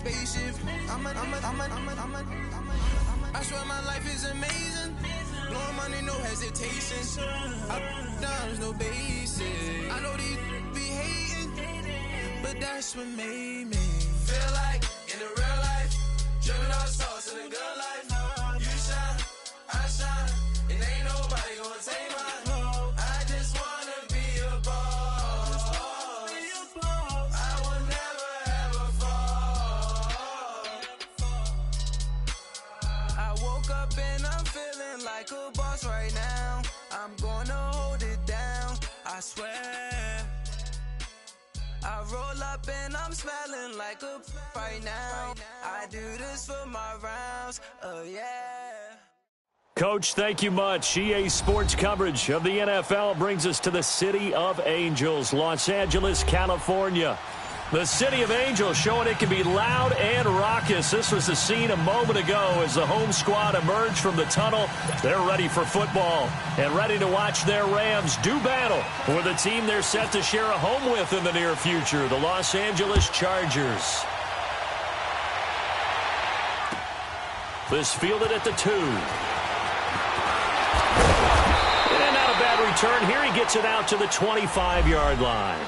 spaceship. I swear my life is amazing. Blowing money, no hesitation. There's no basic. I know these be hating, but that's what made me feel like in the real life. Driven all sauce in the good life. You shine, I shine, and ain't nobody gonna take mine. I just wanna be a boss. I will never ever fall. I woke up and I'm feeling like a boss right now. I'm gonna hold it down, I swear. I roll up and I'm smelling like a right now. I do this for my rounds, oh yeah. Coach, thank you much. EA Sports coverage of the NFL brings us to the City of Angels, Los Angeles, California. The City of Angels showing it can be loud and raucous. This was the scene a moment ago as the home squad emerged from the tunnel. They're ready for football and ready to watch their Rams do battle with a team they're set to share a home with in the near future, the Los Angeles Chargers. This fielded at the 2. And not a bad return here. He gets it out to the 25-yard line.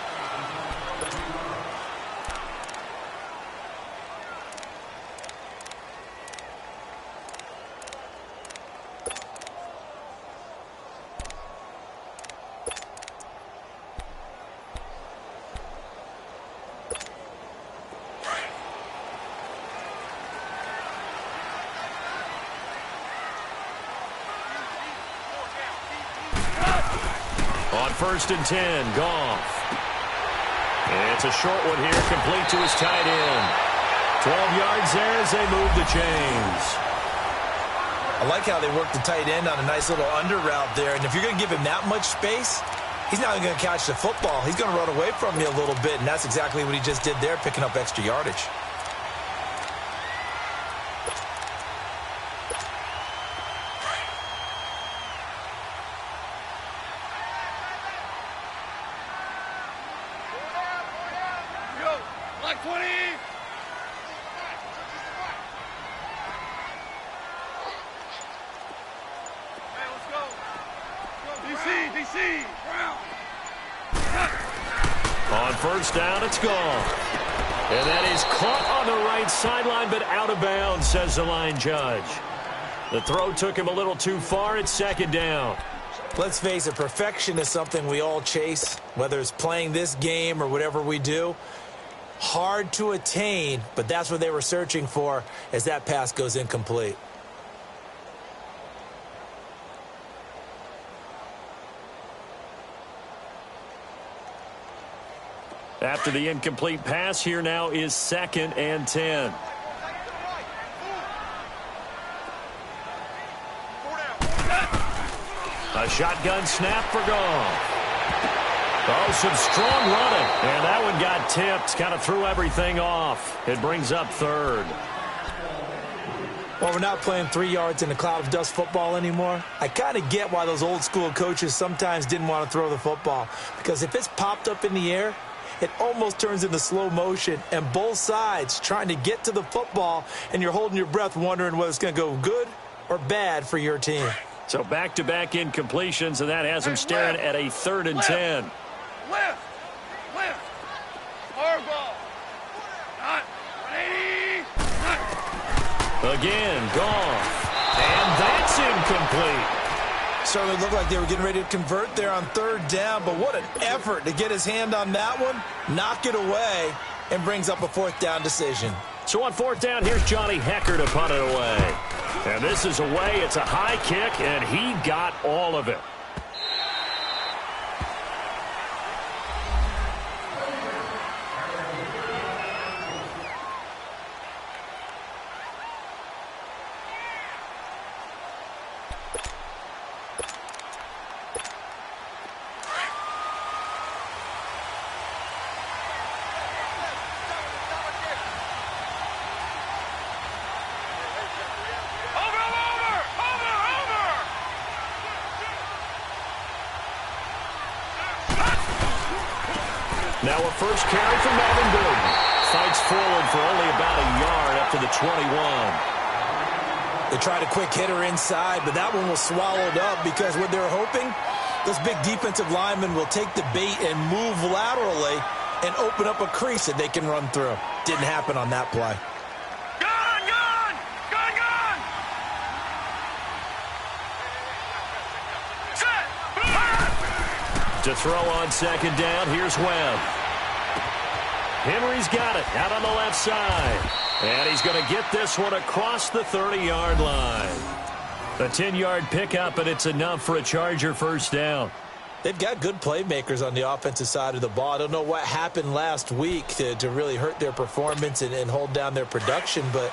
On 1st and 10, Goff. It's a short one here, complete to his tight end. 12 yards there as they move the chains. I like how they work the tight end on a nice little under route there. And if you're going to give him that much space, he's not going to catch the football. He's going to run away from you a little bit, and that's exactly what he just did there, picking up extra yardage. On 1st down, it's gone. And that is caught on the right sideline, but out of bounds, says the line judge. The throw took him a little too far. It's 2nd down. Let's face it, perfection is something we all chase, whether it's playing this game or whatever we do. Hard to attain, but that's what they were searching for as that pass goes incomplete. After the incomplete pass, here now is 2nd and 10. A shotgun snap for Goff. Oh, some strong running. And that one got tipped. Kind of threw everything off. It brings up 3rd. Well, we're not playing 3 yards in a cloud of dust football anymore. I kind of get why those old school coaches sometimes didn't want to throw the football. Because if it's popped up in the air, it almost turns into slow motion, and both sides trying to get to the football, and you're holding your breath wondering whether it's going to go good or bad for your team. So back-to-back incompletions, and that has him staring at a 3rd and 10. Left. Hard ball. Not 180. Again, Goff. And that's incomplete. Certainly looked like they were getting ready to convert there on 3rd down, but what an effort to get his hand on that one, knock it away, and brings up a 4th down decision. So on 4th down, here's Johnny Hecker to punt it away. And this is away. It's a high kick, and he got all of it. Now a first carry for Melvin Gordon. Fights forward for only about a a yard up to the 21. They tried a quick hitter inside, but that one was swallowed up because what they're hoping, those big defensive linemen will take the bait and move laterally and open up a crease that they can run through. Didn't happen on that play. Gone! Set! To throw on second down, here's Webb. Henry's got it out on the left side. And he's going to get this one across the 30-yard line. A 10-yard pickup, and it's enough for a Charger first down. They've got good playmakers on the offensive side of the ball. I don't know what happened last week to really hurt their performance and hold down their production, but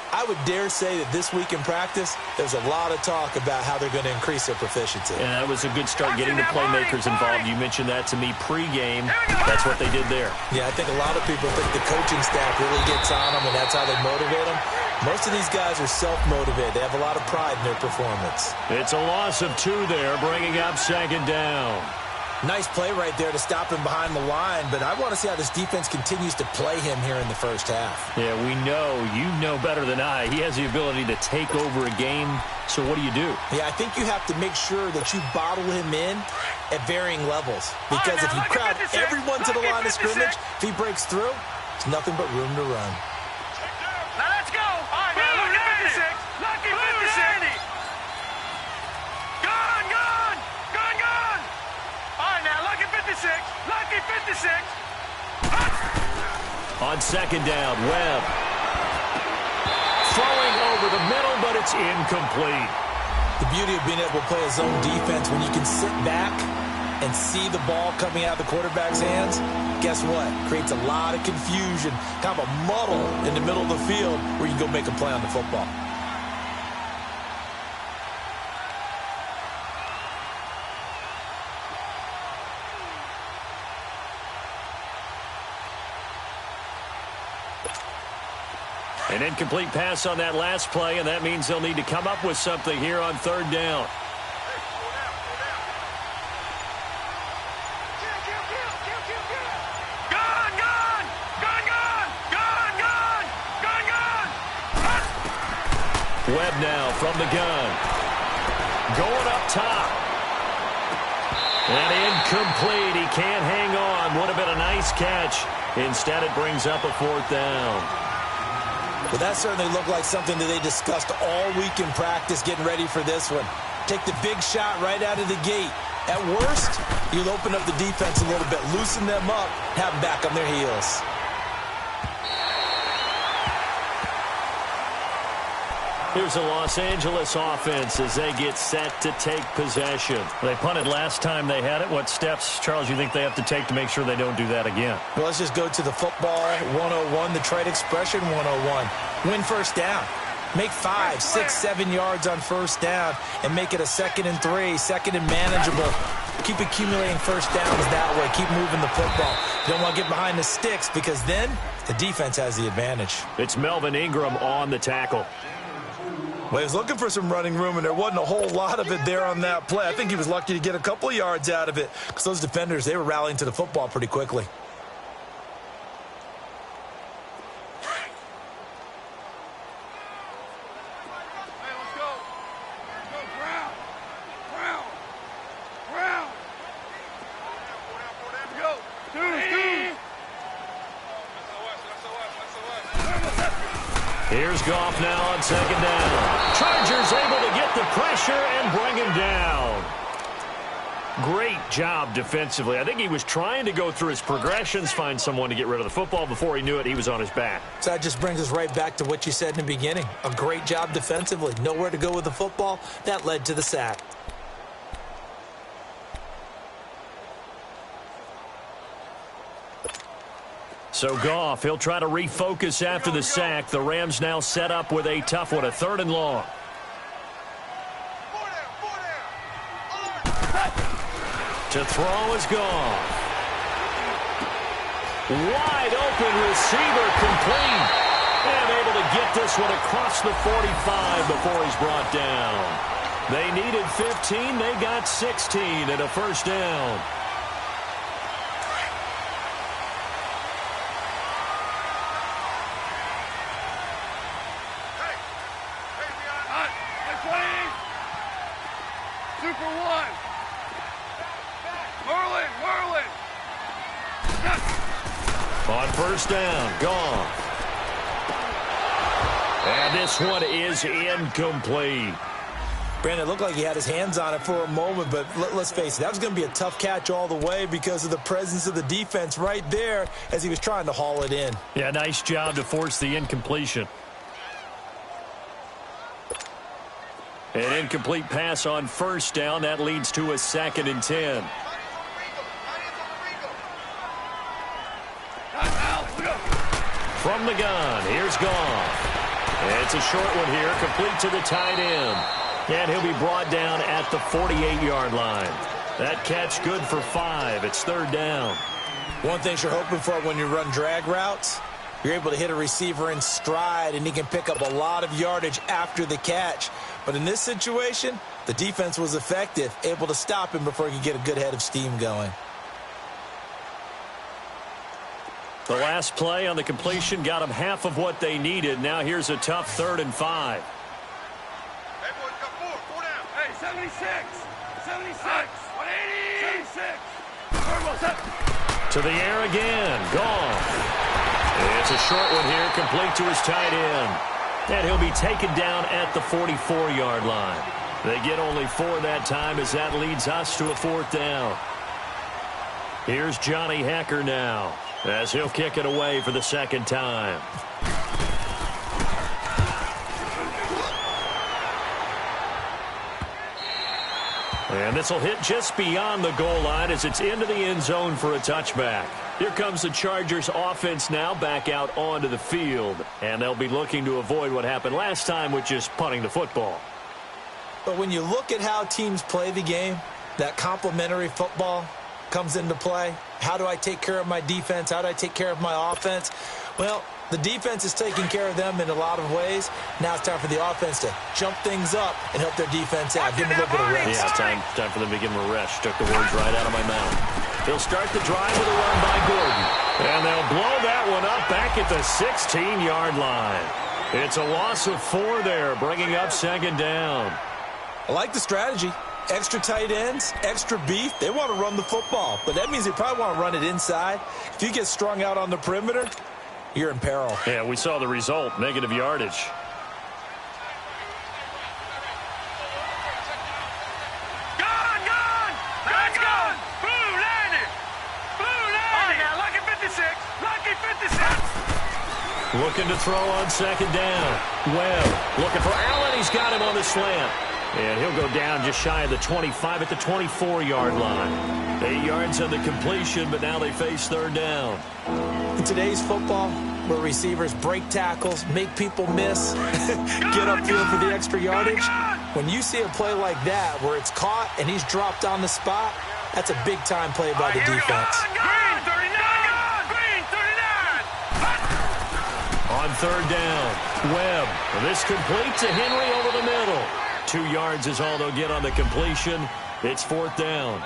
I would dare say that this week in practice, there's a lot of talk about how they're going to increase their proficiency. And that was a good start getting the playmakers involved. You mentioned that to me pregame. That's what they did there. Yeah, I think a lot of people think the coaching staff really gets on them, and that's how they motivate them. Most of these guys are self-motivated. They have a lot of pride in their performance. It's a loss of 2 there, bringing up second down. Nice play right there to stop him behind the line, but I want to see how this defense continues to play him here in the first half. Yeah, we know. You know better than I. He has the ability to take over a game, so what do you do? Yeah, I think you have to make sure that you bottle him in at varying levels, because if you crowd everyone to the line of scrimmage, if he breaks through, it's nothing but room to run. Now let's go! All right, now look at 56. Lucky 56. Gone! All right, now lucky 56. Lucky 56. On second down, Webb. Throwing over the middle, but it's incomplete. The beauty of being able to play a zone defense when you can sit back and see the ball coming out of the quarterback's hands, guess what? Creates a lot of confusion, kind of a muddle in the middle of the field where you can go make a play on the football. An incomplete pass on that last play, and that means they'll need to come up with something here on third down. Webb now from the gun. Going up top. And incomplete. He can't hang on. Would have been a nice catch. Instead, it brings up a fourth down. Well, that certainly looked like something that they discussed all week in practice getting ready for this one. Take the big shot right out of the gate. At worst, you'll open up the defense a little bit, loosen them up, have them back on their heels. Here's a Los Angeles offense as they get set to take possession. They punted last time they had it. What steps, Charles, you think they have to take to make sure they don't do that again? Well, let's just go to the football 101, the trade expression 101. Win first down. Make 5, 6, 7 yards on first down and make it a 2nd and 3, 2nd and manageable. Keep accumulating first downs that way. Keep moving the football. You don't want to get behind the sticks because then the defense has the advantage. It's Melvin Ingram on the tackle. Well, he was looking for some running room, and there wasn't a whole lot of it there on that play. I think he was lucky to get a couple of yards out of it because those defenders, they were rallying to the football pretty quickly. Here's Goff now on second down. Chargers able to get the pressure and bring him down. Great job defensively. I think he was trying to go through his progressions, find someone to get rid of the football. Before he knew it, he was on his back. So that just brings us right back to what you said in the beginning. A great job defensively. Nowhere to go with the football. That led to the sack. So Goff, he'll try to refocus after the sack. The Rams now set up with a tough one, a 3rd and long. To throw is Goff. Wide open receiver complete. And able to get this one across the 45 before he's brought down. They needed 15. They got 16 and a first down. On first down, Goff. And this one is incomplete. Brandon, it looked like he had his hands on it for a moment, but let's face it, that was going to be a tough catch all the way because of the presence of the defense right there as he was trying to haul it in. Yeah, nice job to force the incompletion. An incomplete pass on first down. That leads to a 2nd and 10. From the gun, here's Goff. It's a short one here, complete to the tight end. And he'll be brought down at the 48-yard line. That catch good for 5. It's 3rd down. One thing you're hoping for when you run drag routes, you're able to hit a receiver in stride, and he can pick up a lot of yardage after the catch. But in this situation, the defense was effective, able to stop him before he could get a good head of steam going. The last play on the completion got them half of what they needed. Now here's a tough 3rd and 5. Hey, boys, got 4 down. Hey, 76, 76, 180, 76. To the air again, Goff. It's a short one here, complete to his tight end. And he'll be taken down at the 44-yard line. They get only 4 that time as that leads us to a 4th down. Here's Johnny Hecker now as he'll kick it away for the 2nd time. And this will hit just beyond the goal line as it's into the end zone for a touchback. Here comes the Chargers offense now back out onto the field. And they'll be looking to avoid what happened last time, which is punting the football. But when you look at how teams play the game, that complementary football comes into play. How do I take care of my defense? How do I take care of my offense? Well, the defense is taking care of them in a lot of ways. Now it's time for the offense to jump things up and help their defense out. Give them a little bit of rest. Yeah, it's time for them to give them a rest. Took the words right out of my mouth. They'll start the drive with a run by Gordon. And they'll blow that one up back at the 16-yard line. It's a loss of 4 there, bringing up 2nd down. I like the strategy. Extra tight ends, extra beef. They want to run the football, but that means they probably want to run it inside. If you get strung out on the perimeter, you're in peril. Yeah, we saw the result, negative yardage. Gone! Gone! Blue landed! Blue landed! Now, lucky 56! Lucky 56! Looking to throw on 2nd down. Webb looking for Allen. He's got him on the slant. And he'll go down just shy of the 25 at the 24-yard line. 8 yards on the completion, but now they face 3rd down. In today's football, where receivers break tackles, make people miss, get upfield for the extra yardage, when you see a play like that where it's caught and he's dropped on the spot, that's a big-time play by the defense. Green 39! Green 39! On 3rd down, Webb. This complete to Henry over the middle. 2 yards is all they'll get on the completion. It's 4th down.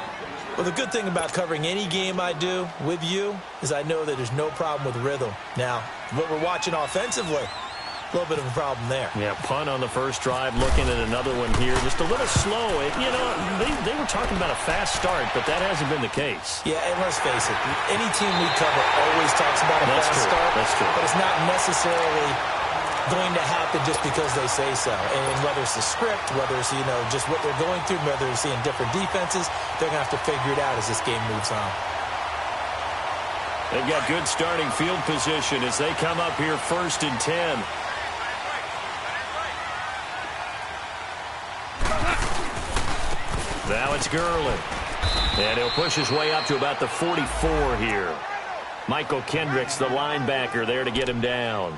Well, the good thing about covering any game I do with you is I know that there's no problem with rhythm. Now, what we're watching offensively, a little bit of a problem there. Yeah, punt on the first drive, looking at another one here. Just a little slow. You know, they were talking about a fast start, but that hasn't been the case. Yeah, and let's face it, any team we cover always talks about a fast start. That's true. But it's not necessarily going to happen just because they say so. And whether it's the script, whether it's, you know, just what they're going through, whether they're seeing different defenses, they're going to have to figure it out as this game moves on. They've got good starting field position as they come up here 1st and 10. Now it's Gurley. And he'll push his way up to about the 44 here. Michael Kendricks, the linebacker, there to get him down.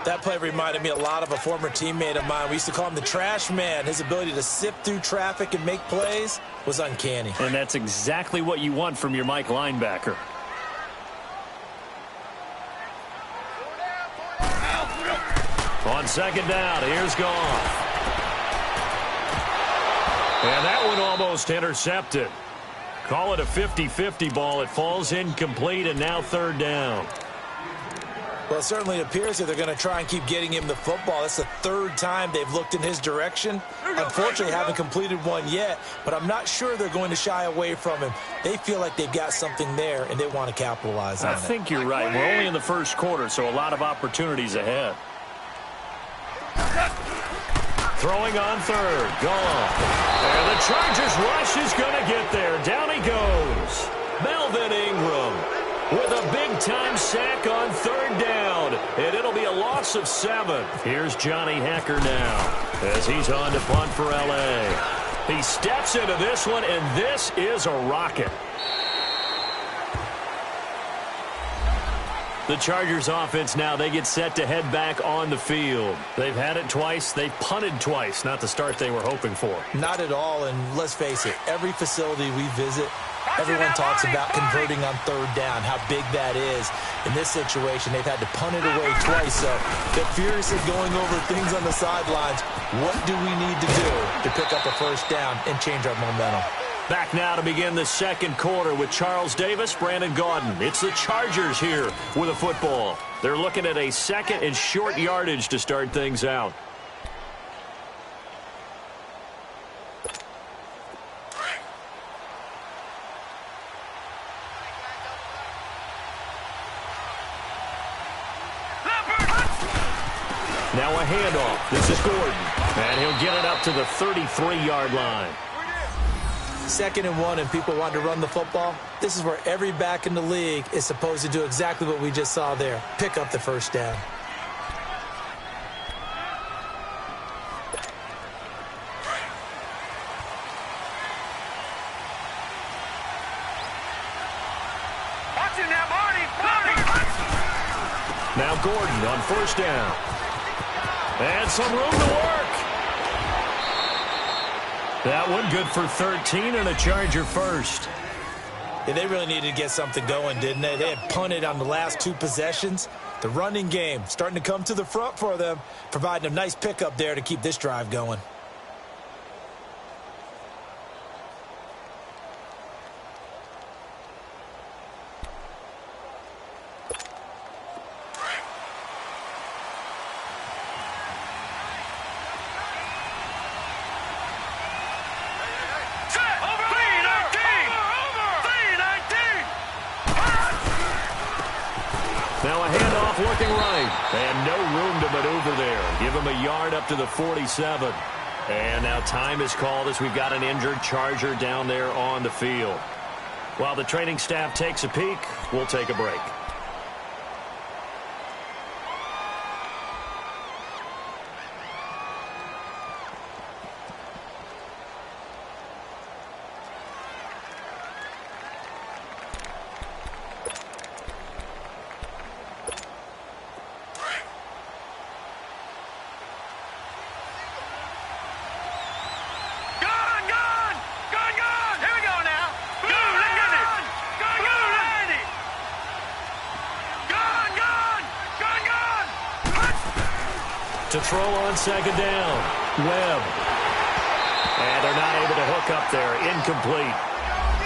That play reminded me a lot of a former teammate of mine. We used to call him the trash man. His ability to sift through traffic and make plays was uncanny. And that's exactly what you want from your Mike linebacker. On 2nd down, here's Goff. And that one almost intercepted. Call it a 50-50 ball. It falls incomplete, and now 3rd down. Well, it certainly appears that they're going to try and keep getting him the football. That's the third time they've looked in his direction. Unfortunately, haven't completed one yet, but I'm not sure they're going to shy away from him. They feel like they've got something there, and they want to capitalize on it. I think you're right. We're only in the first quarter, so a lot of opportunities ahead. Throwing on third. Gone. And the Chargers rush is going to get there. Down he goes. Melvin Ingram with a big-time sack on third down. And it'll be a loss of 7. Here's Johnny Hacker now as he's on to punt for L.A. He steps into this one, and this is a rocket. The Chargers offense now, they get set to head back on the field. They've had it twice. They've punted twice. Not the start they were hoping for. Not at all, and let's face it, every facility we visit, everyone talks about converting on third down, how big that is. In this situation, they've had to punt it away twice, so they're furiously going over things on the sidelines. What do we need to do to pick up a first down and change our momentum? Back now to begin the second quarter with Charles Davis, Brandon Gaudin. It's the Chargers here with a football. They're looking at a second and short yardage to start things out. Now a handoff. This is Gordon. And he'll get it up to the 33-yard line. 2nd and 1, and people want to run the football. This is where every back in the league is supposed to do exactly what we just saw there. Pick up the first down. Now Gordon on first down. And some room to work. That one good for 13 and a Charger first. Yeah, they really needed to get something going, didn't they? They had punted on the last 2 possessions. The running game starting to come to the front for them, providing a nice pickup there to keep this drive going. Now a handoff looking right. And no room to maneuver there. Give him a yard up to the 47. And now time is called as we've got an injured Charger down there on the field. While the training staff takes a peek, we'll take a break. To throw on second down, Webb. And they're not able to hook up there. Incomplete.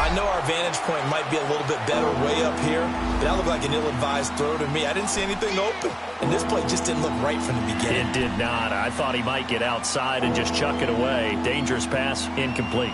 I know our vantage point might be a little bit better way up here, but that looked like an ill-advised throw to me. I didn't see anything open, and this play just didn't look right from the beginning. It did not. I thought he might get outside and just chuck it away. Dangerous pass, incomplete.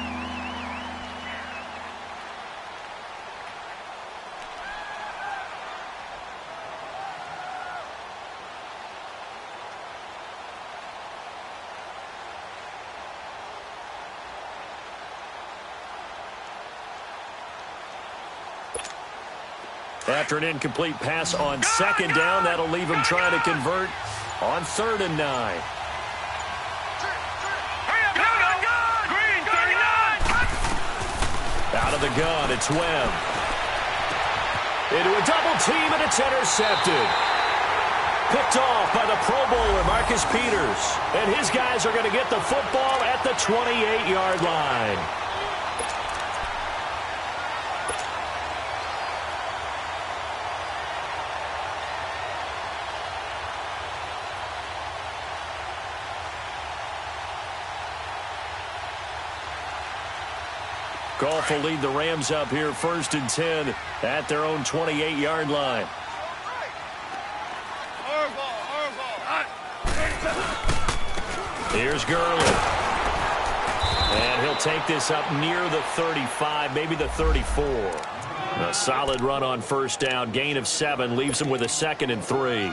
After an incomplete pass on second down, that'll leave him trying to convert on 3rd and 9. Out of the gun, it's Webb. Into a double team, and it's intercepted. Picked off by the Pro Bowler, Marcus Peters. And his guys are going to get the football at the 28-yard line. Goff will lead the Rams up here 1st and 10 at their own 28-yard line. Here's Gurley. And he'll take this up near the 35, maybe the 34. A solid run on first down. Gain of 7 leaves him with a 2nd and 3.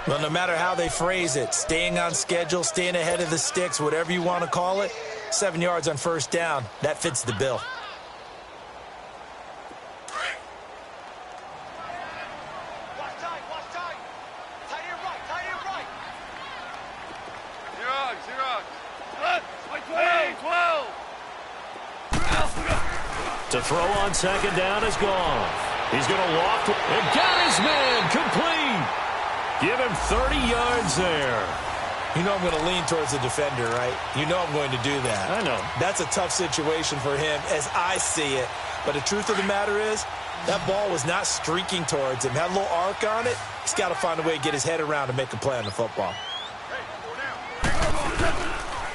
Well, no matter how they phrase it, staying on schedule, staying ahead of the sticks, whatever you want to call it, 7 yards on first down, that fits the bill. To throw on 2nd down is gone. He's going to loft it. And got his man complete. Give him 30 yards there. You know I'm going to lean towards the defender, right? You know I'm going to do that. I know. That's a tough situation for him as I see it. But the truth of the matter is, that ball was not streaking towards him. Had a little arc on it. He's got to find a way to get his head around and make a play on the football.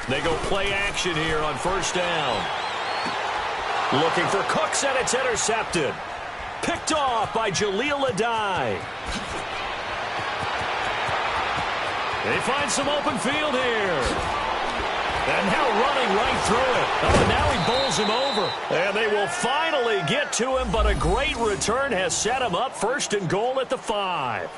They go play action here on first down. Looking for Cooks, and it's intercepted. Picked off by Jaleel Adai. They find some open field here. And now running right through it. Oh, now he bowls him over. And they will finally get to him, but a great return has set him up 1st and goal at the 5.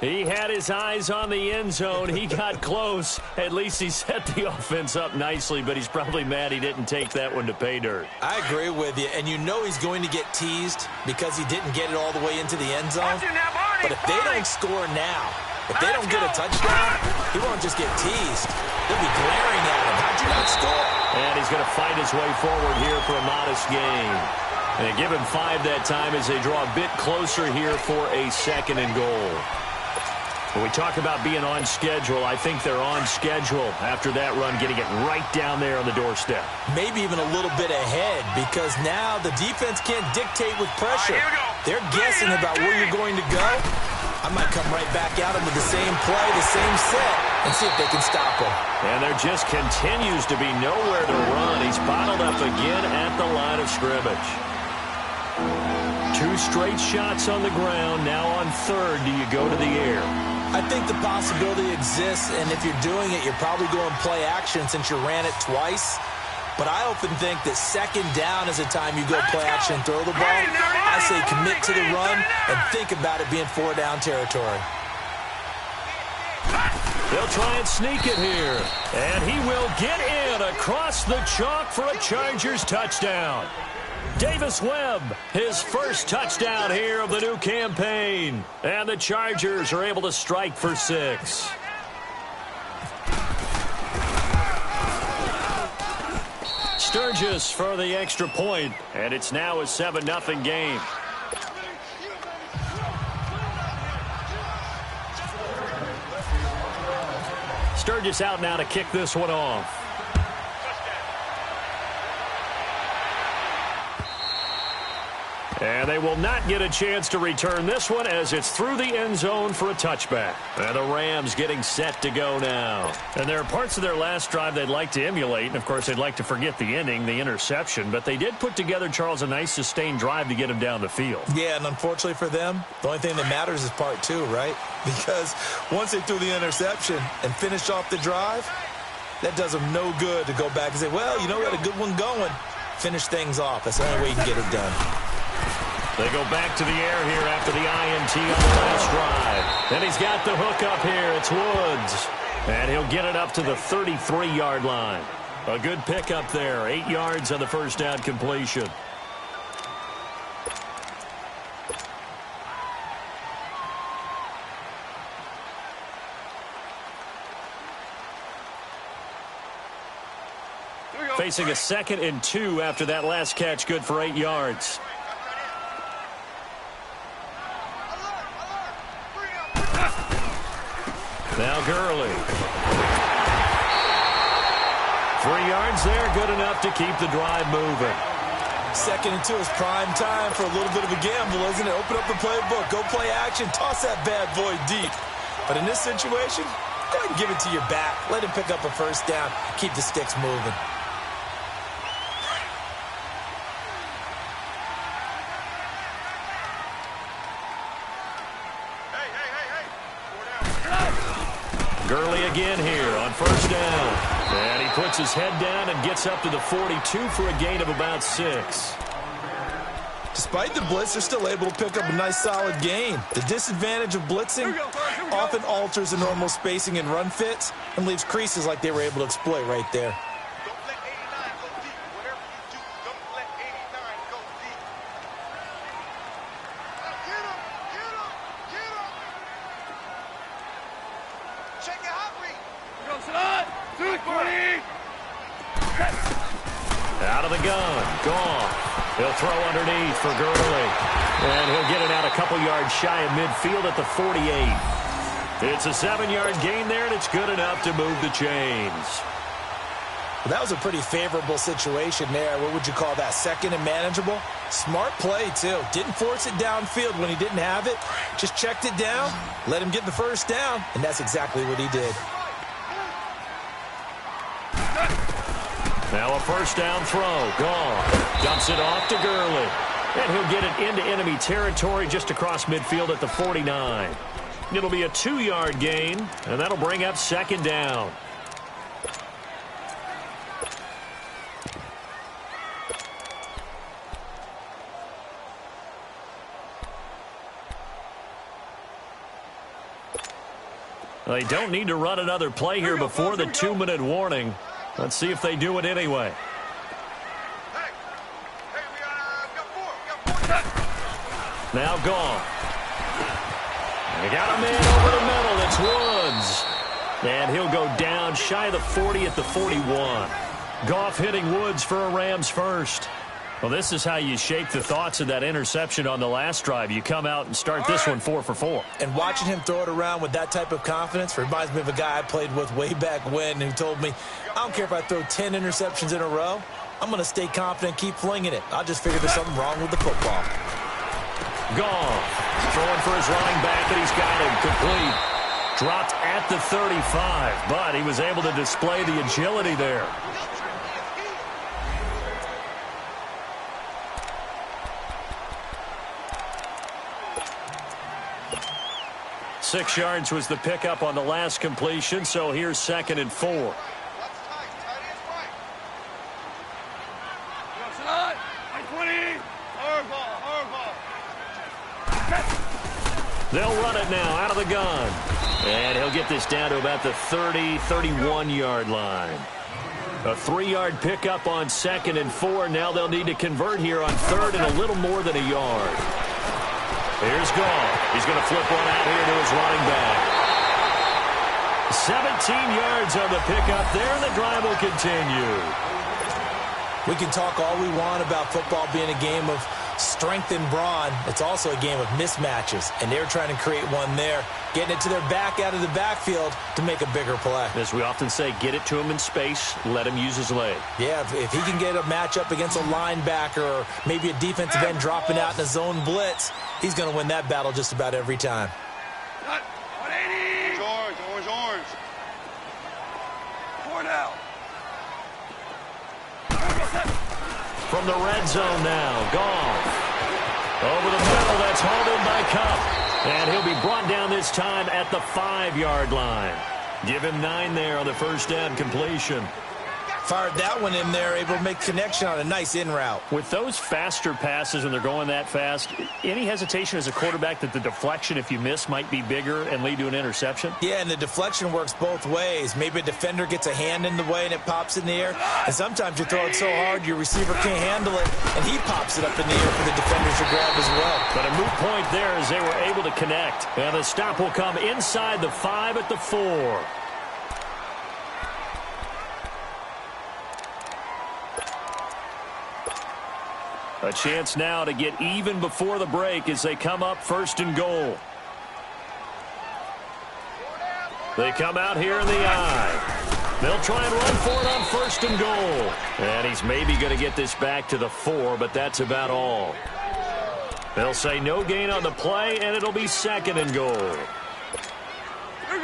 He had his eyes on the end zone. He got close. At least he set the offense up nicely, but he's probably mad he didn't take that one to pay dirt. I agree with you, and you know he's going to get teased because he didn't get it all the way into the end zone. But if they don't score now, if they don't get a touchdown, he won't just get teased. They'll be glaring at him. How'd you not score? And he's going to fight his way forward here for a modest gain. And they give him 5 that time as they draw a bit closer here for a 2nd and goal. When we talk about being on schedule, I think they're on schedule after that run, getting it right down there on the doorstep. Maybe even a little bit ahead, because now the defense can't dictate with pressure. They're guessing about where you're going to go. I might come right back at them with the same play, the same set, and see if they can stop him. And there just continues to be nowhere to run. He's bottled up again at the line of scrimmage. 2 straight shots on the ground. Now on 3rd, do you go to the air? I think the possibility exists, and if you're doing it, you're probably going play action since you ran it twice. But I often think that 2nd down is the time you go play action and throw the ball. I say commit to the run and think about it being 4-down territory. They'll try and sneak it here. And he will get in across the chalk for a Chargers touchdown. Davis Webb, his first touchdown here of the new campaign. And the Chargers are able to strike for 6. Sturgis for the extra point, and it's now a 7-0 game. Sturgis out now to kick this one off. And they will not get a chance to return this one as it's through the end zone for a touchback. And the Rams getting set to go now. And there are parts of their last drive they'd like to emulate. And, of course, they'd like to forget the ending, the interception. But they did put together, Charles, a nice sustained drive to get him down the field. Yeah, and unfortunately for them, the only thing that matters is part 2, right? Because once they threw the interception and finished off the drive, that does them no good to go back and say, well, you know, we had a good one going. Finish things off. That's the only way you can get it done. They go back to the air here after the INT on the last drive. And he's got the hook up here. It's Woods. And he'll get it up to the 33-yard line. A good pickup there. 8 yards on the first down completion. Facing a 2nd and 2 after that last catch. Good for 8 yards. Now Gurley. 3 yards there, good enough to keep the drive moving. 2nd and 2 is prime time for a little bit of a gamble, isn't it? Open up the playbook, go play action, toss that bad boy deep. But in this situation, go ahead and give it to your back. Let him pick up a first down, keep the sticks moving. Gurley again here on first down. And he puts his head down and gets up to the 42 for a gain of about 6. Despite the blitz, they're still able to pick up a nice solid gain. The disadvantage of blitzing often alters the normal spacing and run fits and leaves creases like they were able to exploit right there. Don't let 89 go deep. Whatever you do, don't let 89 go deep. Get him! Get him! Get him! Check your hot read. Go, Salah! 220! Out of the gun. Gone. He'll throw underneath for Gurley. And he'll get it out a couple yards shy of midfield at the 48. It's a 7-yard gain there, and it's good enough to move the chains. Well, that was a pretty favorable situation there. What would you call that? Second and manageable? Smart play, too. Didn't force it downfield when he didn't have it. Just checked it down, let him get the first down, and that's exactly what he did. Now a first down throw. Gone. Dumps it off to Gurley. And he'll get it into enemy territory just across midfield at the 49. It'll be a 2-yard gain, and that'll bring up second down. They don't need to run another play here before the 2-minute warning. Let's see if they do it anyway. Hey, we got 4. We got 4. Now gone. They got a man over the middle. It's Woods. And he'll go down shy of the 40 at the 41. Goff hitting Woods for a Rams first. Well, this is how you shape the thoughts of that interception on the last drive. You come out and start this one 4 for 4. And watching him throw it around with that type of confidence reminds me of a guy I played with way back when who told me, I don't care if I throw 10 interceptions in a row. I'm going to stay confident, keep flinging it. I'll just figure there's something wrong with the football. Gone. Throwing for his running back, and he's got him complete. Dropped at the 35, but he was able to display the agility there. 6 yards was the pickup on the last completion, so here's 2nd and 4. Watch tight. Tight ends right. Go, Salah! 20. Hard ball. They'll run it now out of the gun. And he'll get this down to about the 30, 31-yard line. A 3-yard pickup on 2nd and 4. Now they'll need to convert here on 3rd and a little more than a yard. Here's Goff. He's going to flip one out here to his running back. 17 yards on the pickup there, and the drive will continue. We can talk all we want about football being a game of strength and brawn. It's also a game of mismatches, and they're trying to create one there, getting it to their back out of the backfield to make a bigger play. As we often say, get it to him in space, let him use his leg. Yeah, if he can get a matchup against a linebacker or maybe a defensive end dropping out in a zone blitz, he's going to win that battle just about every time. 180. Orange. 4 down. From the red zone now, Goff. Over the middle, that's hauled in by Kupp. And he'll be brought down this time at the 5-yard line. Give him 9 there on the first down completion. Fired that one in there, able to make connection on a nice in route. With those faster passes when they're going that fast, any hesitation as a quarterback that the deflection, if you miss, might be bigger and lead to an interception? Yeah, and the deflection works both ways. Maybe a defender gets a hand in the way and it pops in the air. And sometimes you throw it so hard your receiver can't handle it, and he pops it up in the air for the defenders to grab as well. But a moot point there as they were able to connect. And the stop will come inside the 5 at the 4. A chance now to get even before the break as they come up 1st and goal. They come out here in the eye. They'll try and run for it on 1st and goal. And he's maybe going to get this back to the 4, but that's about all. They'll say no gain on the play, and it'll be 2nd and goal.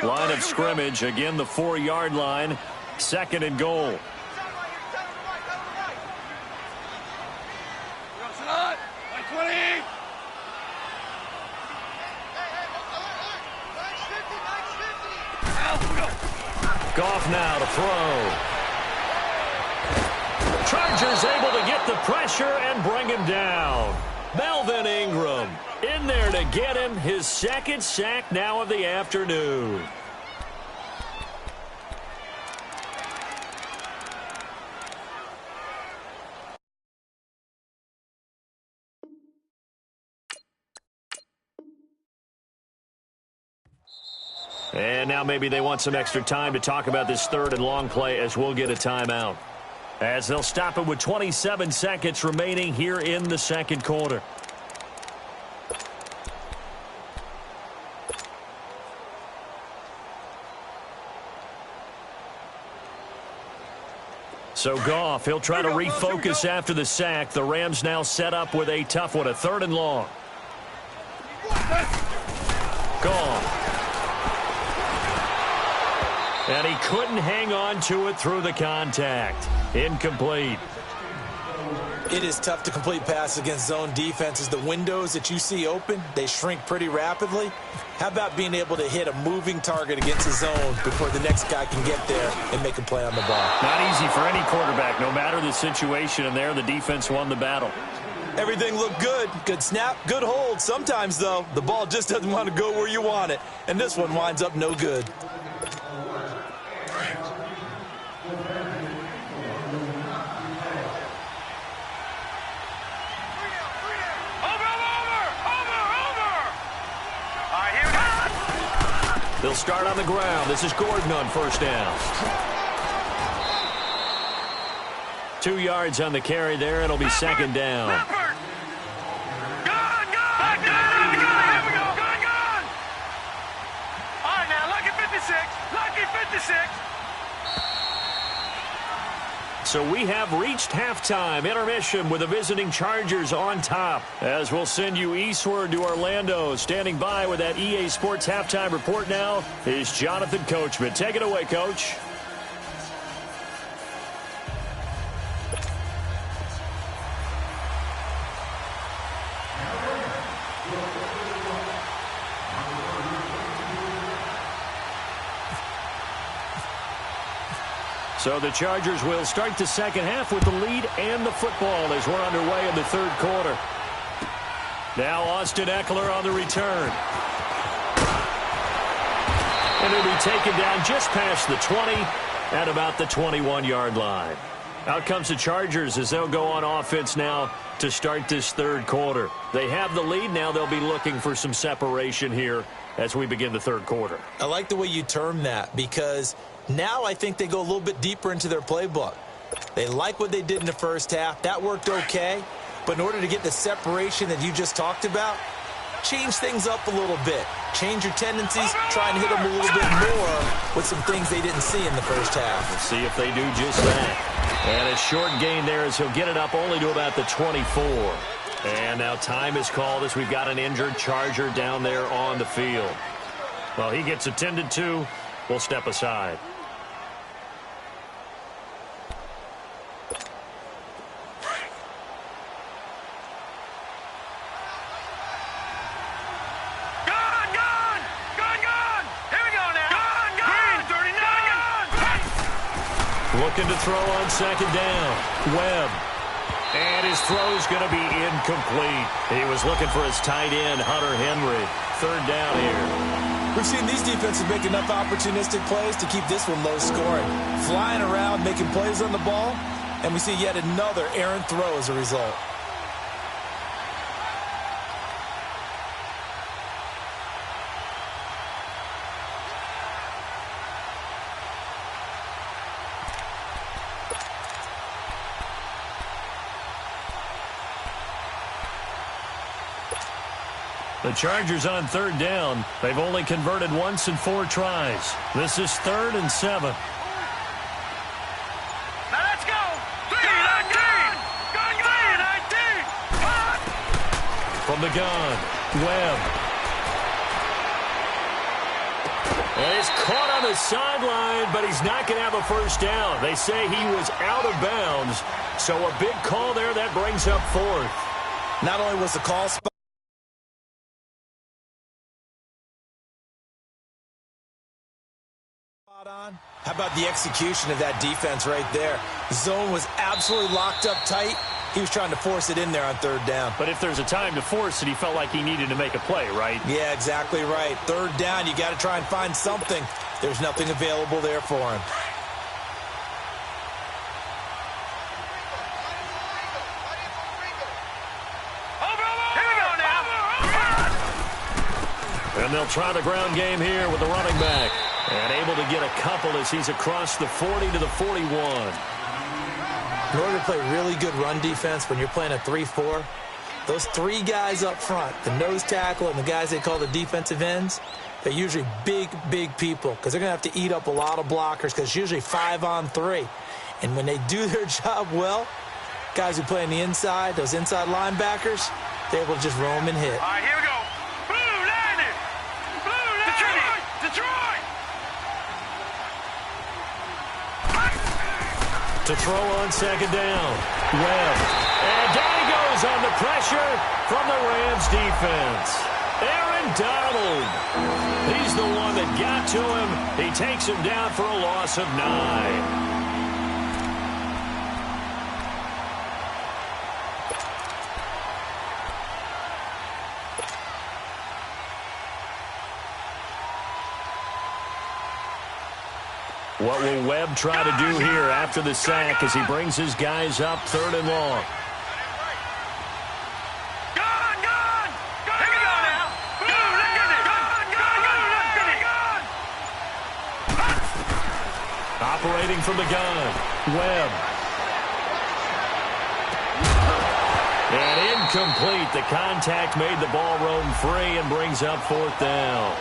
Line of scrimmage, again the 4-yard line, 2nd and goal. 20. Goff now to throw. Chargers able to get the pressure and bring him down. Melvin Ingram in there to get him his second sack now of the afternoon. And now maybe they want some extra time to talk about this third and long play as we'll get a timeout. As they'll stop it with 27 seconds remaining here in the second quarter. So Goff, he'll try to refocus after the sack. The Rams now set up with a tough one, a third and long. Goff. And he couldn't hang on to it through the contact. Incomplete. It is tough to complete passes against zone defenses. The windows that you see open, they shrink pretty rapidly. How about being able to hit a moving target against the zone before the next guy can get there and make a play on the ball? Not easy for any quarterback, no matter the situation, and there the defense won the battle. Everything looked good. Good snap, good hold. Sometimes, though, the ball just doesn't want to go where you want it, and this one winds up no good. They'll start on the ground. This is Gordon on first down. 2 yards on the carry there. It'll be second down. Gone! All right, now, lucky 56. Lucky 56. So we have reached halftime. Intermission with the visiting Chargers on top. As we'll send you eastward to Orlando. Standing by with that EA Sports halftime report now is Jonathan Coachman. Take it away, Coach. So the Chargers will start the second half with the lead and the football as we're underway in the third quarter. Now Austin Eckler on the return. And he'll be taken down just past the 20 at about the 21-yard line. Out comes the Chargers as they'll go on offense now to start this third quarter. They have the lead. Now they'll be looking for some separation here as we begin the third quarter. I like the way you term that because now I think they go a little bit deeper into their playbook. They like what they did in the first half. That worked okay. But in order to get the separation that you just talked about, change things up a little bit. Change your tendencies. Try and hit them a little bit more with some things they didn't see in the first half. We'll see if they do just that. And a short gain there as he'll get it up only to about the 24. And now time is called as we've got an injured Charger down there on the field. Well, he gets attended to. We'll step aside. Looking to throw on second down. Webb. And his throw's going to be incomplete. He was looking for his tight end, Hunter Henry. Third down here. We've seen these defenses make enough opportunistic plays to keep this one low scoring. Flying around, making plays on the ball, and we see yet another errant throw as a result. The Chargers on third down. They've only converted once in 4 tries. This is 3rd and 7. Now let's go. 3-19. Gun. From the gun, Webb. And he's caught on the sideline, but he's not going to have a first down. They say he was out of bounds. So a big call there that brings up 4th. Not only was the call spot How about the execution of that defense right there? The zone was absolutely locked up tight. He was trying to force it in there on third down. But if there's a time to force it, he felt like he needed to make a play, right? Yeah, exactly right. Third down, you got to try and find something. There's nothing available there for him. And they'll try the ground game here with the running back. And able to get a couple as he's across the 40 to the 41. In order to play really good run defense when you're playing a 3-4, those three guys up front, the nose tackle and the guys they call the defensive ends, they're usually big, big people because they're going to have to eat up a lot of blockers because it's usually 5-on-3. And when they do their job well, guys who play on the inside, those inside linebackers, they're able to just roam and hit. All right, here we go. Blue landed. Blue landed. Detroit. To throw on second down. Webb. And down he goes on the pressure from the Rams defense. Aaron Donald. He's the one that got to him. He takes him down for a loss of 9. What will Webb try to do here after the sack as he brings his guys up 3rd and long? Operating from the gun, Webb. And incomplete. The contact made the ball roam free and brings up 4th down.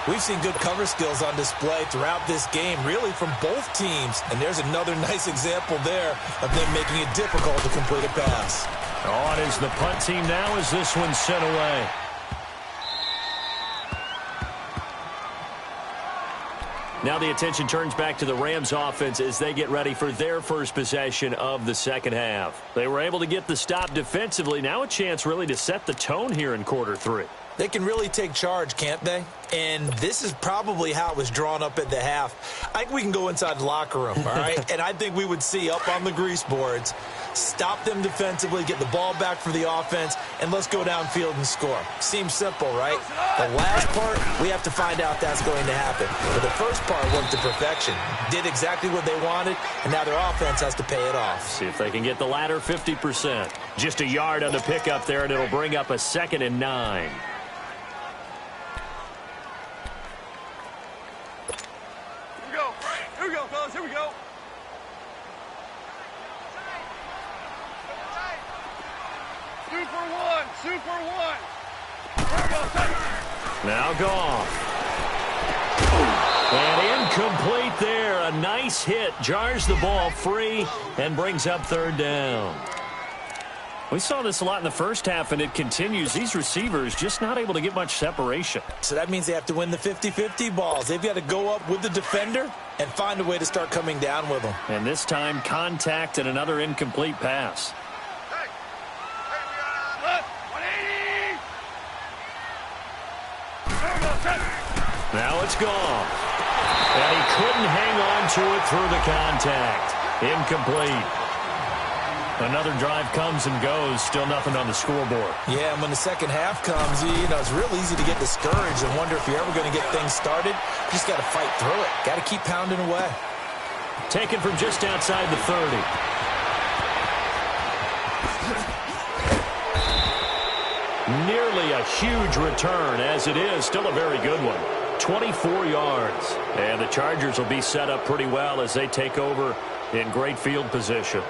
We've seen good cover skills on display throughout this game, really from both teams. And there's another nice example there of them making it difficult to complete a pass. On is the punt team now as this one's sent away. Now the attention turns back to the Rams offense as they get ready for their first possession of the second half. They were able to get the stop defensively. Now a chance really to set the tone here in quarter 3. They can really take charge, can't they? And this is probably how it was drawn up at the half. I think we can go inside the locker room, all right? And I think we would see up on the grease boards, stop them defensively, get the ball back for the offense, and let's go downfield and score. Seems simple, right? The last part, we have to find out that's going to happen. But the first part worked to perfection. Did exactly what they wanted, and now their offense has to pay it off. See if they can get the latter 50%. Just a yard on the pickup there, and it'll bring up a 2nd and 9. Here we go, fellas. Here we go. Super one. Super one. Here we go. Now Goff. And incomplete there. A nice hit. Jars the ball free and brings up 3rd down. We saw this a lot in the first half, and it continues. These receivers just not able to get much separation. So that means they have to win the 50-50 balls. They've got to go up with the defender and find a way to start coming down with them. And this time, contact and another incomplete pass. Hey, we got 180. Now it's gone. And he couldn't hang on to it through the contact. Incomplete. Another drive comes and goes. Still nothing on the scoreboard. Yeah, and when the second half comes, you know, it's real easy to get discouraged and wonder if you're ever going to get things started. You just got to fight through it. Got to keep pounding away. Taken from just outside the 30. Nearly a huge return, as it is. Still a very good one. 24 yards. And the Chargers will be set up pretty well as they take over in great field position.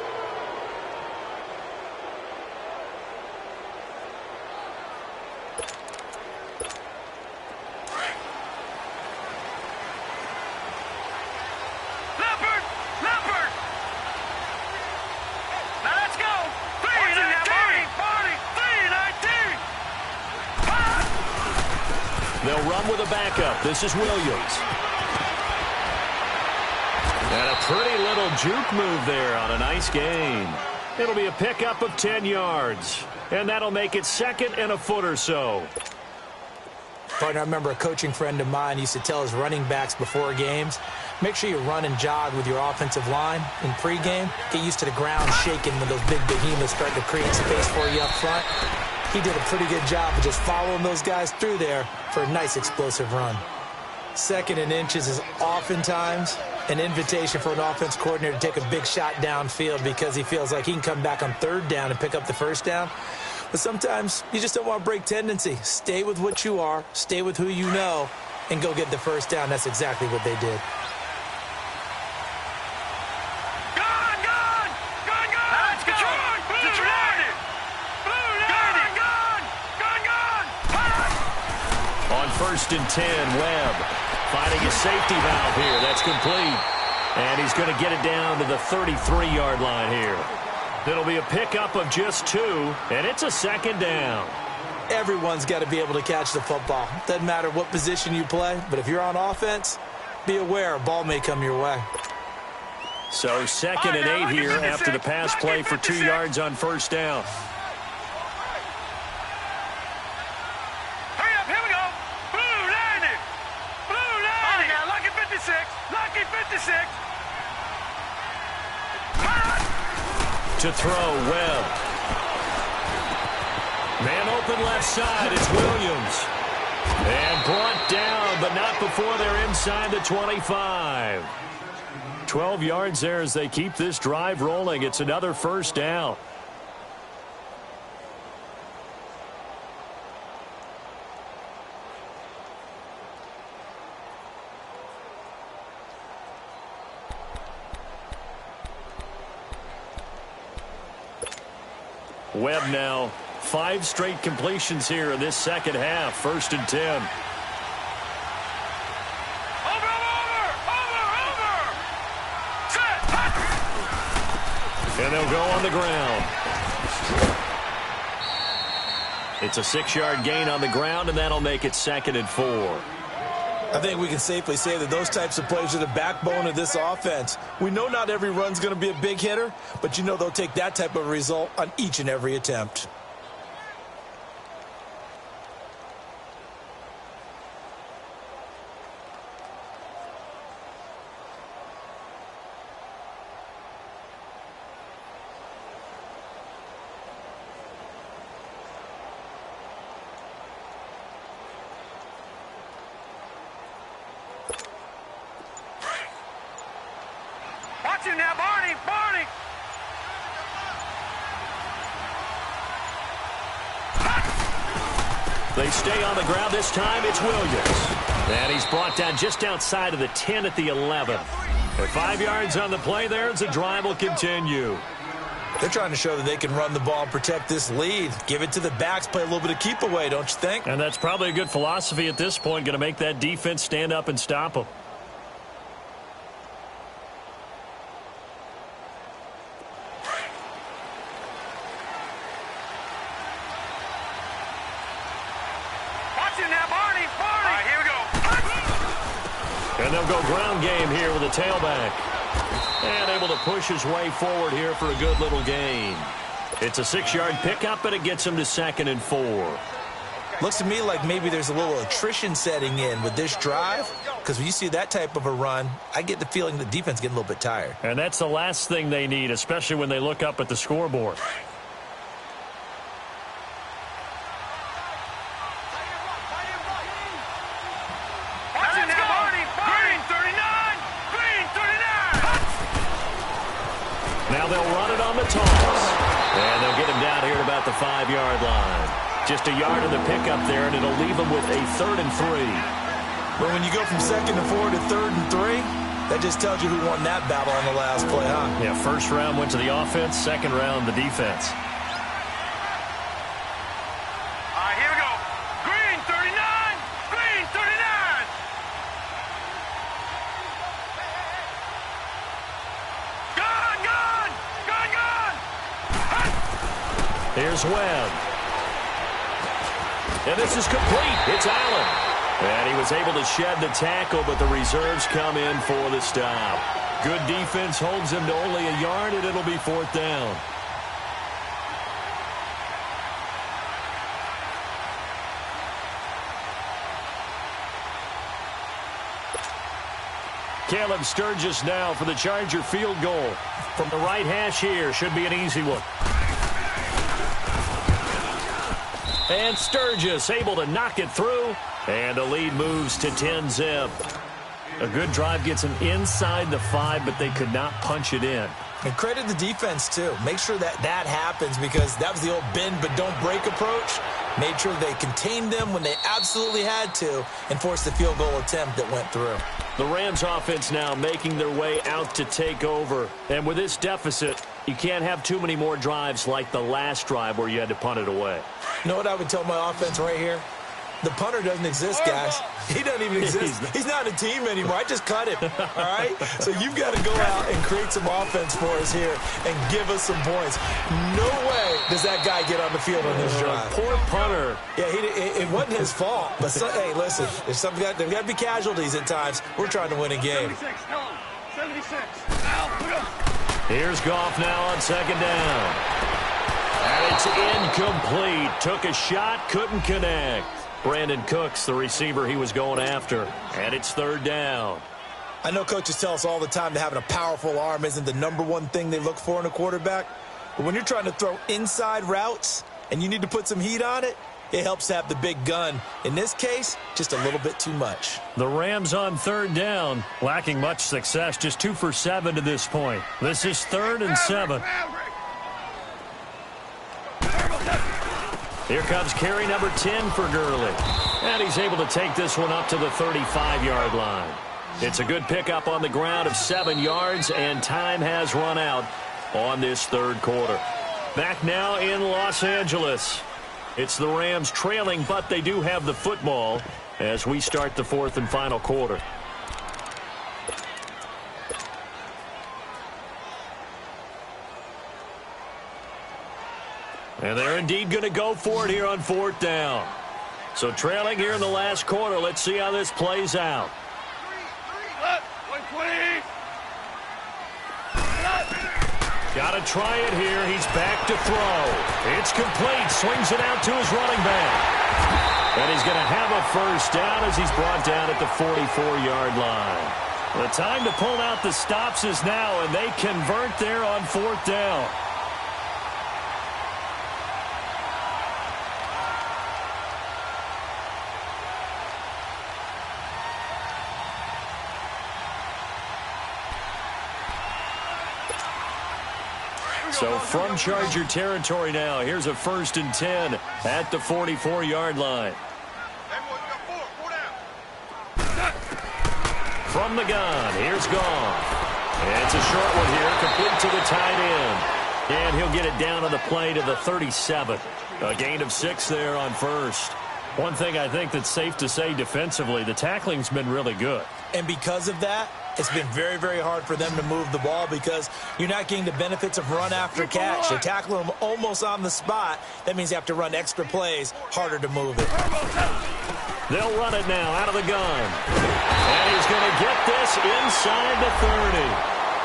They'll run with a backup. This is Williams. And a pretty little juke move there on a nice gain. It'll be a pickup of 10 yards. And that'll make it 2nd and a foot or so. Partner, I remember a coaching friend of mine used to tell his running backs before games, make sure you run and jog with your offensive line in pregame. Get used to the ground shaking when those big behemoths start to create space for you up front. He did a pretty good job of just following those guys through there for a nice explosive run. Second and inches is oftentimes an invitation for an offense coordinator to take a big shot downfield because he feels like he can come back on third down and pick up the first down. But sometimes you just don't want to break tendency. Stay with what you are, stay with who you know, and go get the first down. That's exactly what they did. First and 10, Webb finding a safety valve here. That's complete. And he's going to get it down to the 33-yard line here. It'll be a pickup of just 2, and it's a second down. Everyone's got to be able to catch the football. Doesn't matter what position you play, but if you're on offense, be aware a ball may come your way. So second and 8 here after the pass play for 2 yards on first down. To throw, Webb. Man open left side, it's Williams. And brought down, but not before they're inside the 25. 12 yards there as they keep this drive rolling. It's another first down. Webb now 5 straight completions here in this second half. First and 10. And they'll go on the ground. It's a 6-yard gain on the ground, and that'll make it second and 4. I think we can safely say that those types of plays are the backbone of this offense. We know not every run's going to be a big hitter, but you know they'll take that type of result on each and every attempt. Now, Barney! They stay on the ground this time. It's Williams. And he's brought down just outside of the 10 at the 11. At 5 yards on the play there as the drive will continue. They're trying to show that they can run the ball and protect this lead. Give it to the backs, play a little bit of keep away, don't you think? And that's probably a good philosophy at this point, going to make that defense stand up and stop them. And they'll go ground game here with a tailback. And able to push his way forward here for a good little gain. It's a 6-yard pickup, and it gets him to second and 4. Looks to me like maybe there's a little attrition setting in with this drive, because when you see that type of a run, I get the feeling the defense getting a little bit tired. And that's the last thing they need, especially when they look up at the scoreboard. Now they'll run it on the toss. And they'll get him down here at about the 5-yard line. Just a yard of the pickup there, and it'll leave him with a 3rd and 3. But when you go from 2nd and 4 to 3rd and 3, that just tells you who won that battle on the last play, huh? Yeah, first round went to the offense, second round the defense. All right, here we go. Green 39, green 39. Here's Webb. And this is complete. It's Allen. And he was able to shed the tackle, but the reserves come in for the stop. Good defense holds him to only a yard, and it'll be 4th down. Caleb Sturgis now for the Charger field goal. From the right hash here, should be an easy one. And Sturgis able to knock it through, and the lead moves to 10-zip. A good drive gets them inside the 5, but they could not punch it in. And credit the defense, too. Make sure that happens, because that was the old bend but don't break approach. Made sure they contained them when they absolutely had to and forced the field goal attempt that went through. The Rams offense now making their way out to take over. And with this deficit, you can't have too many more drives like the last drive where you had to punt it away. You know what I would tell my offense right here? The punter doesn't exist, guys. He doesn't even exist. He's not a team anymore. I just cut him, all right? So you've got to go out and create some offense for us here and give us some points. No way does that guy get on the field on this drive. Poor punter. Yeah, it wasn't his fault. But, hey, listen, there's got to be casualties at times. We're trying to win a game. 76, tell him. 76. Now, here's Goff now on second down. And it's incomplete. Took a shot, couldn't connect. Brandon Cooks, the receiver he was going after. And it's third down. I know coaches tell us all the time that having a powerful arm isn't the number one thing they look for in a quarterback. But when you're trying to throw inside routes and you need to put some heat on it, it helps to have the big gun. In this case, just a little bit too much. The Rams on third down, lacking much success, just 2 for 7 to this point. This is 3rd and 7. Here comes carry number 10 for Gurley. And he's able to take this one up to the 35-yard line. It's a good pickup on the ground of 7 yards, and time has run out on this third quarter. Back now in Los Angeles. It's the Rams trailing, but they do have the football as we start the 4th and final quarter. And they're indeed going to go for it here on 4th down. So trailing here in the last quarter. Let's see how this plays out. 120. Got to try it here. He's back to throw. It's complete. Swings it out to his running back. And he's going to have a first down as he's brought down at the 44-yard line. The time to pull out the stops is now, and they convert there on 4th down. So from Charger territory now, here's a 1st and 10 at the 44-yard line. From the gun, here's Goff. It's a short one here, complete to the tight end. And he'll get it down on the play to the 37. A gain of 6 there on 1st. One thing I think that's safe to say defensively, the tackling's been really good. And because of that, it's been very, very hard for them to move the ball because you're not getting the benefits of run after catch. You're tackling them almost on the spot. That means you have to run extra plays, harder to move it. They'll run it now out of the gun. And he's going to get this inside the 30.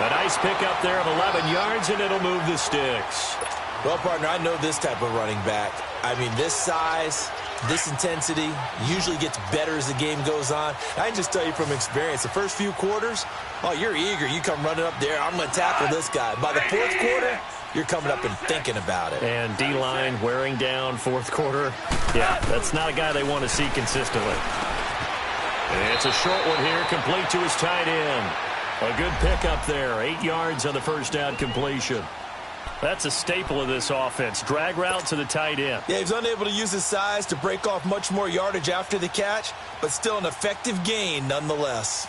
A nice pickup there of 11 yards, and it'll move the sticks. Well, partner, I know this type of running back. I mean, this size, this intensity usually gets better as the game goes on. I can just tell you from experience, the first few quarters, oh, you're eager. You come running up there, I'm going to tackle this guy. By the 4th quarter, you're coming up and thinking about it. And D-line wearing down 4th quarter. Yeah, that's not a guy they want to see consistently. And it's a short one here, complete to his tight end. A good pickup there, 8 yards on the first down completion. That's a staple of this offense. Drag route to the tight end. Yeah, he's unable to use his size to break off much more yardage after the catch, but still an effective gain nonetheless.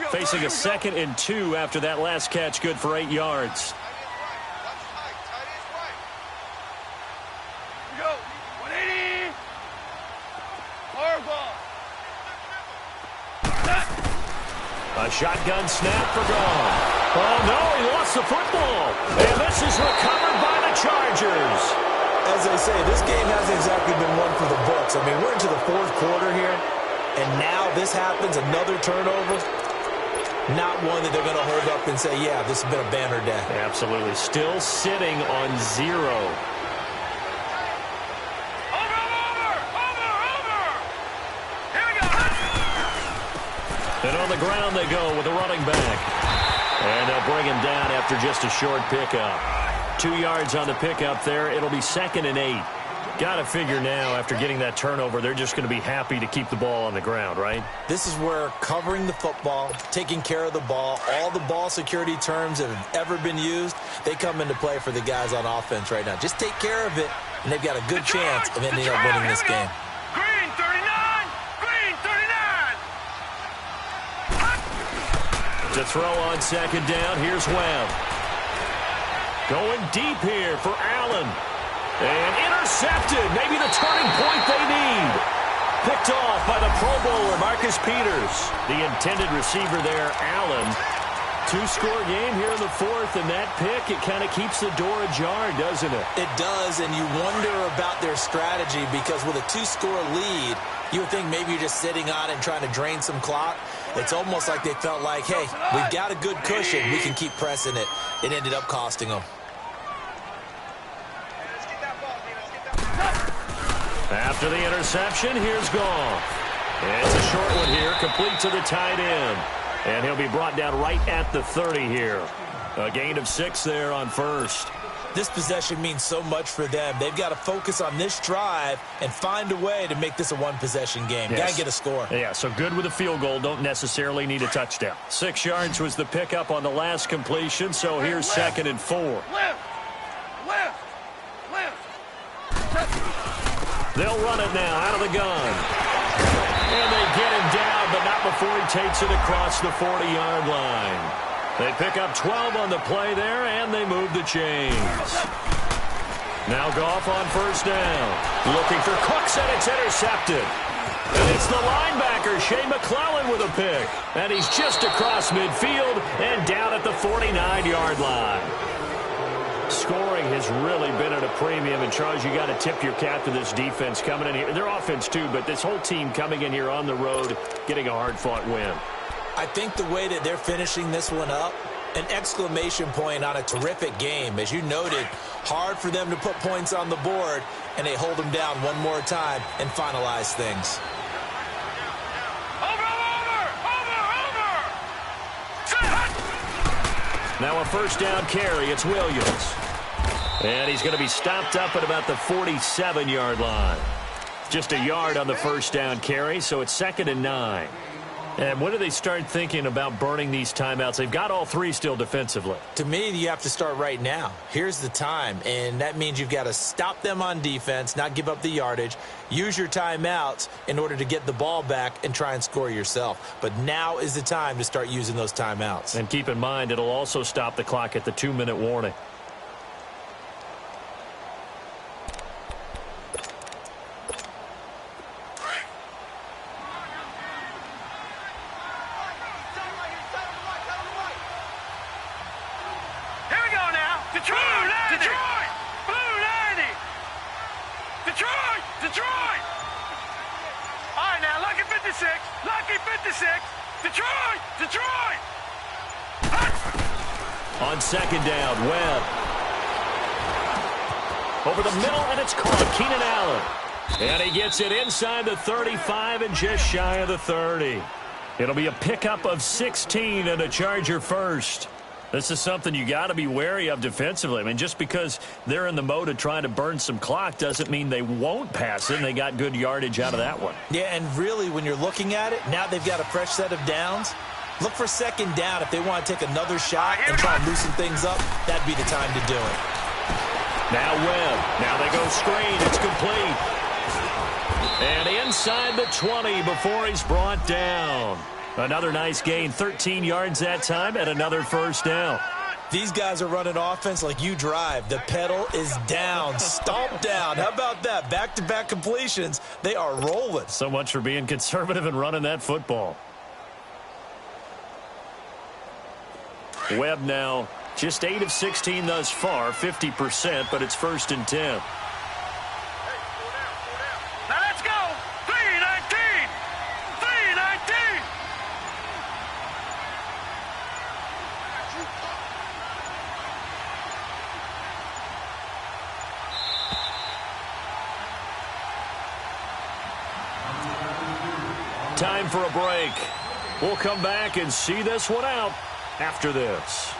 Facing a 2nd and 2 after that last catch, good for 8 yards. Here we go. 180. Far ball. A shotgun snap for Goff. Oh, no, he lost the football. And this is recovered by the Chargers. As they say, this game hasn't exactly been one for the books. I mean, we're into the 4th quarter here, and now this happens, another turnover. Not one that they're going to hold up and say, yeah, this has been a banner day. Absolutely. Still sitting on 0. And on the ground they go with a running back. And they'll bring him down after just a short pickup. 2 yards on the pickup there. It'll be 2nd and 8. Got to figure now, after getting that turnover, they're just going to be happy to keep the ball on the ground, right? This is where covering the football, taking care of the ball, all the ball security terms that have ever been used, they come into play for the guys on offense right now. Just take care of it, and they've got a good chance of ending up winning this game. Green 39! Green 39! To throw on 2nd down, here's Webb. Going deep here for Allen. And intercepted. Maybe the turning point they need. Picked off by the Pro Bowler, Marcus Peters. The intended receiver there, Allen. 2-score game here in the 4th, and that pick, it kind of keeps the door ajar, doesn't it? It does, and you wonder about their strategy because with a 2-score lead, you would think maybe you're just sitting on it and trying to drain some clock. It's almost like they felt like, hey, we've got a good cushion. We can keep pressing it. It ended up costing them. After the interception, here's Goff. It's a short one here, complete to the tight end. And he'll be brought down right at the 30 here. A gain of 6 there on 1st. This possession means so much for them. They've got to focus on this drive and find a way to make this a one-possession game. Yes. Got to get a score. Yeah, so good with a field goal. Don't necessarily need a touchdown. 6 yards was the pickup on the last completion, so here's 2nd and 4. Left! They'll run it now out of the gun. And they get him down, but not before he takes it across the 40-yard line. They pick up 12 on the play there, and they move the chains. Now Goff on 1st down. Looking for Cooks, and it's intercepted. And it's the linebacker, Shea McClellan, with a pick. And he's just across midfield and down at the 49-yard line. Scoring has really been at a premium, and Charles, you got to tip your cap to this defense coming in here. Their offense too, but this whole team coming in here on the road, getting a hard-fought win. I think the way that they're finishing this one up, an exclamation point on a terrific game. As you noted, hard for them to put points on the board, and they hold them down one more time and finalize things. Now a 1st down carry. It's Williams. And he's going to be stopped up at about the 47-yard line. Just a yard on the 1st down carry, so it's 2nd and 9. And when do they start thinking about burning these timeouts? They've got all 3 still defensively. To me, you have to start right now. Here's the time, and that means you've got to stop them on defense, not give up the yardage, use your timeouts in order to get the ball back and try and score yourself. But now is the time to start using those timeouts. And keep in mind, it'll also stop the clock at the 2-minute warning. Detroit! All right, now, lucky 56, lucky 56, Detroit! Detroit! On 2nd down, Webb. Over the middle, and it's caught. Keenan Allen. And he gets it inside the 35 and just shy of the 30. It'll be a pickup of 16 and a Charger first. This is something you got to be wary of defensively. I mean, just because they're in the mode of trying to burn some clock doesn't mean they won't pass it, and they got good yardage out of that one. Yeah, and really, when you're looking at it, now they've got a fresh set of downs. Look for 2nd down if they want to take another shot and try and loosen things up. That'd be the time to do it. Now Webb. Now they go screen. It's complete. And inside the 20 before he's brought down. Another nice gain, 13 yards that time, and another 1st down. These guys are running offense like you drive. The pedal is down, stomp down. How about that? Back-to-back completions. They are rolling. So much for being conservative and running that football. Webb now just 8 of 16 thus far, 50%, but it's 1st and 10. Now let's go. 3-19. 3-19. Time for a break. We'll come back and see this one out after this.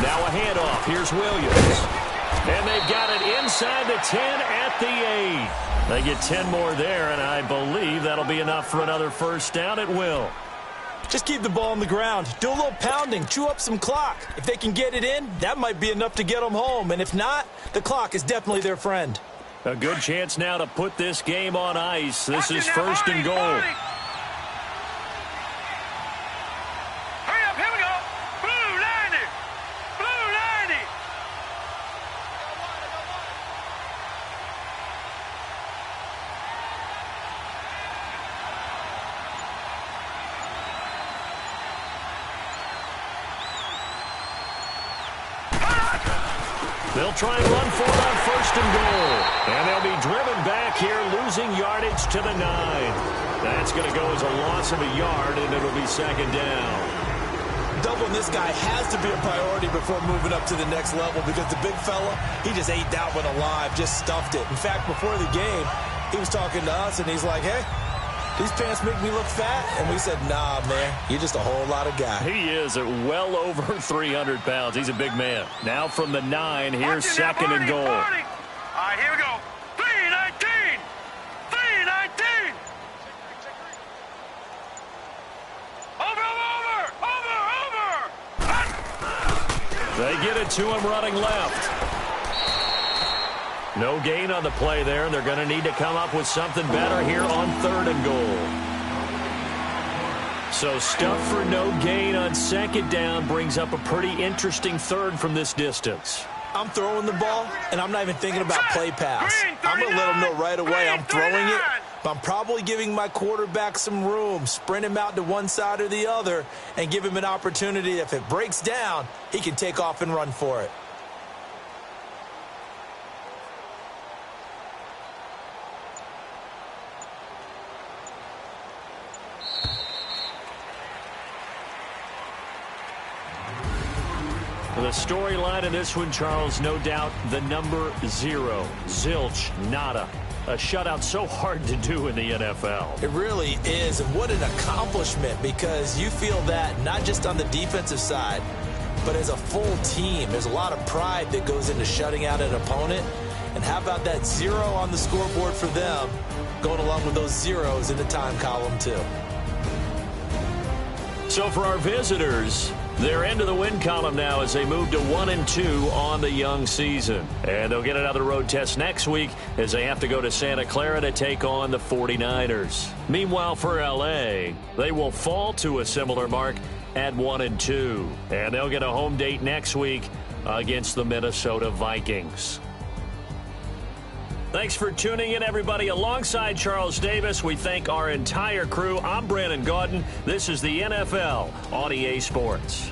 Now a handoff. Here's Williams. And they've got it inside the 10 at the 8. They get 10 more there, and I believe that'll be enough for another first down. It will. Just keep the ball on the ground. Do a little pounding. Chew up some clock. If they can get it in, that might be enough to get them home. And if not, the clock is definitely their friend. A good chance now to put this game on ice. This is first and goal. They'll try and run for it on first and goal. And they'll be driven back here, losing yardage to the 9. That's going to go as a loss of a yard, and it'll be second down. Doubling this guy has to be a priority before moving up to the next level because the big fella, he just ate that one alive, just stuffed it. In fact, before the game, he was talking to us, and he's like, hey, these pants make me look fat. And we said, nah, man, you're just a whole lot of guy. He is at well over 300 pounds. He's a big man. Now from the 9, here's second and goal. All right, here we go. 3-19. 3-19. Over. They get it to him running left. No gain on the play there, and they're going to need to come up with something better here on third and goal. So stuff for no gain on second down brings up a pretty interesting third from this distance. I'm throwing the ball, and I'm not even thinking about play pass. I'm going to let them know right away I'm throwing it, but I'm probably giving my quarterback some room, sprint him out to one side or the other, and give him an opportunity. If it breaks down, he can take off and run for it. The storyline in this one, Charles, no doubt the number 0. Zilch, nada. A shutout so hard to do in the NFL. It really is, and what an accomplishment, because you feel that not just on the defensive side, but as a full team. There's a lot of pride that goes into shutting out an opponent. And how about that 0 on the scoreboard for them, going along with those zeros in the time column too. So for our visitors, they're into the win column now as they move to 1-2 on the young season. And they'll get another road test next week as they have to go to Santa Clara to take on the 49ers. Meanwhile, for L.A., they will fall to a similar mark at 1-2. And they'll get a home date next week against the Minnesota Vikings. Thanks for tuning in, everybody. Alongside Charles Davis, we thank our entire crew. I'm Brandon Gaudin. This is the NFL on EA Sports.